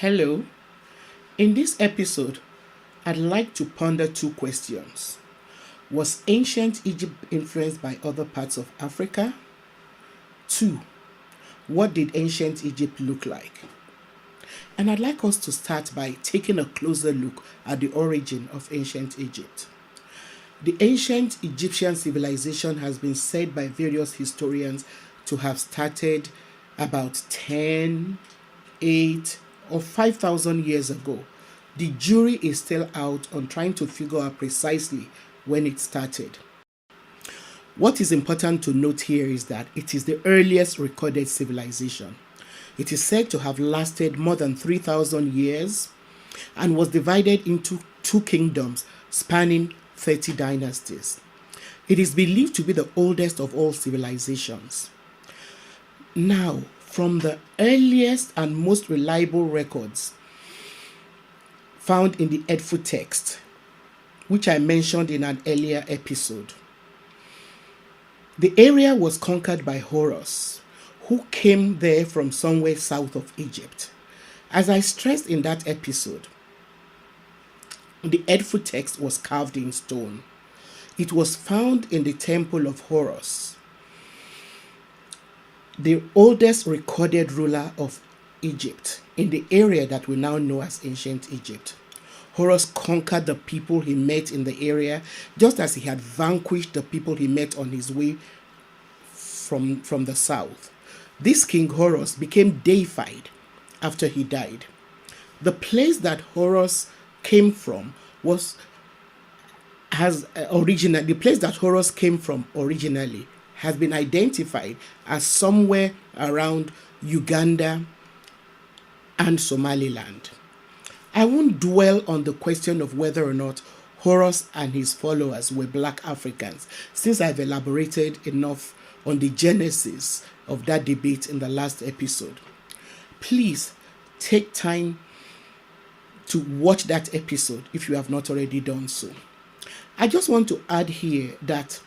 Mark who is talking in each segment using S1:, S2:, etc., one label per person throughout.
S1: Hello. In this episode, I'd like to ponder two questions. Was ancient Egypt influenced by other parts of Africa? 2. What did ancient Egypt look like? And I'd like us to start by taking a closer look at the origin of ancient Egypt. The ancient Egyptian civilization has been said by various historians to have started about 10, 8, or 5,000 years ago. The jury is still out on trying to figure out precisely when it started. What is important to note here is that it is the earliest recorded civilization. It is said to have lasted more than 3,000 years and was divided into two kingdoms spanning 30 dynasties. It is believed to be the oldest of all civilizations. Now, from the earliest and most reliable records found in the EDFU text, which I mentioned in an earlier episode, the area was conquered by Horus, who came there from somewhere south of Egypt. As I stressed in that episode, the EDFU text was carved in stone. It was found in the temple of Horus, the oldest recorded ruler of Egypt in the area that we now know as ancient Egypt. Horus conquered the people he met in the area, just as he had vanquished the people he met on his way from the south. This king Horus became deified after he died. The place that Horus came from originally has been identified as somewhere around Uganda and Somaliland. I won't dwell on the question of whether or not Horus and his followers were black Africans, since I've elaborated enough on the genesis of that debate in the last episode. Please take time to watch that episode if you have not already done so. I just want to add here that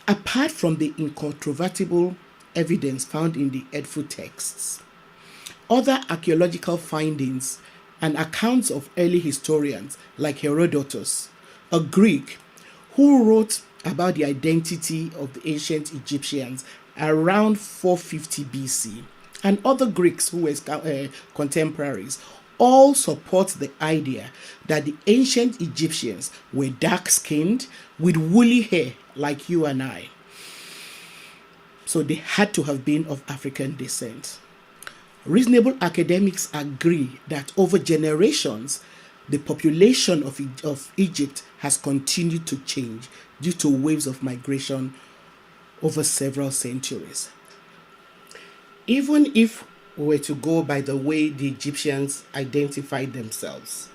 S1: apart from the incontrovertible evidence found in the EDFU texts, other archaeological findings and accounts of early historians like Herodotus, a Greek who wrote about the identity of the ancient Egyptians around 450 BC, and other Greeks who were contemporaries, all support the idea that the ancient Egyptians were dark-skinned with woolly hair like you and I. So they had to have been of African descent. Reasonable academics agree that over generations, the population of Egypt has continued to change due to waves of migration over several centuries. Even if we were to go by the way the Egyptians identified themselves,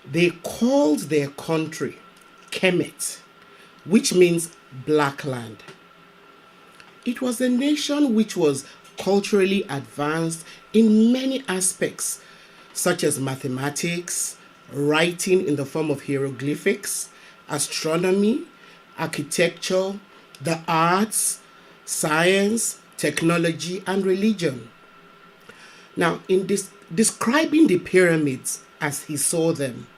S1: they called their country Kemet, which means black land. It was a nation which was culturally advanced in many aspects, such as mathematics, writing in the form of hieroglyphics, astronomy, architecture, the arts, science, technology, and religion. Now, in describing the pyramids as he saw them,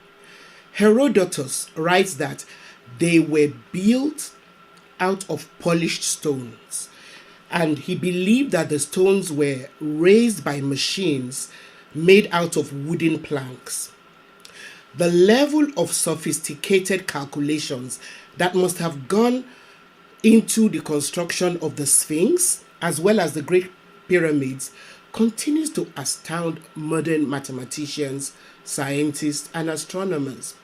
S1: Herodotus writes that they were built out of polished stones, and he believed that the stones were raised by machines made out of wooden planks. The level of sophisticated calculations that must have gone into the construction of the Sphinx, as well as the Great Pyramids, continues to astound modern mathematicians, scientists, and astronomers.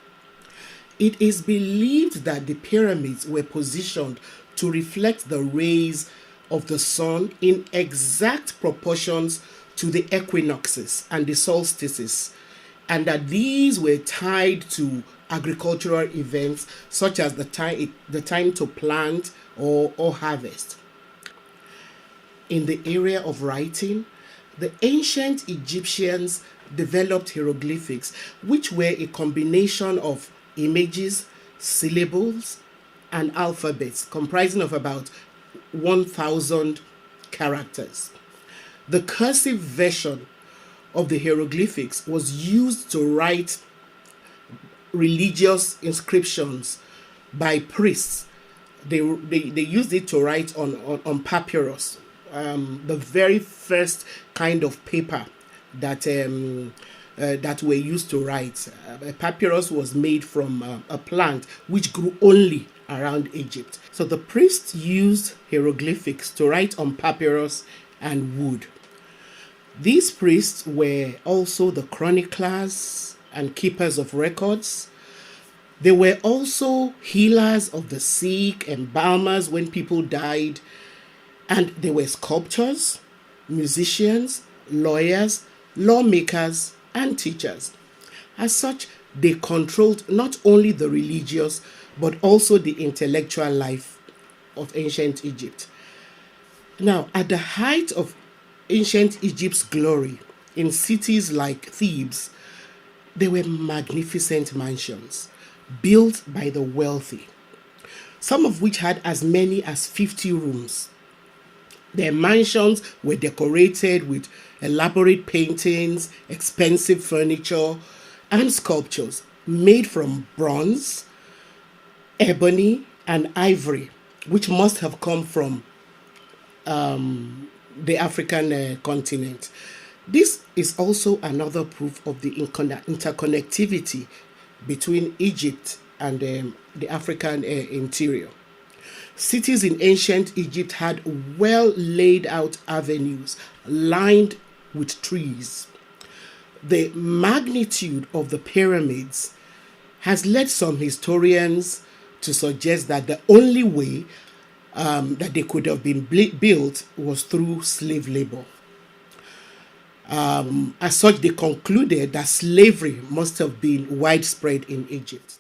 S1: It is believed that the pyramids were positioned to reflect the rays of the sun in exact proportions to the equinoxes and the solstices, and that these were tied to agricultural events such as the time to plant or harvest. In the area of writing, the ancient Egyptians developed hieroglyphics, which were a combination of images, syllables, and alphabets comprising of about 1,000 characters. The cursive version of the hieroglyphics was used to write religious inscriptions by priests. They used it to write on papyrus, the very first kind of paper that were used to write. Papyrus was made from a plant which grew only around Egypt. So the priests used hieroglyphics to write on papyrus and wood. These priests were also the chroniclers and keepers of records. They were also healers of the sick, embalmers when people died, and they were sculptors, musicians, lawyers, lawmakers, and teachers. As such, they controlled not only the religious but also the intellectual life of ancient Egypt. Now, at the height of ancient Egypt's glory, in cities like Thebes, there were magnificent mansions built by the wealthy, some of which had as many as 50 rooms. Their mansions were decorated with elaborate paintings, expensive furniture, and sculptures made from bronze, ebony, and ivory, which must have come from the African continent. This is also another proof of the interconnectivity between Egypt and the African interior. Cities in ancient Egypt had well laid out avenues lined with trees. The magnitude of the pyramids has led some historians to suggest that the only way that they could have been built was through slave labor. As such, they concluded that slavery must have been widespread in Egypt.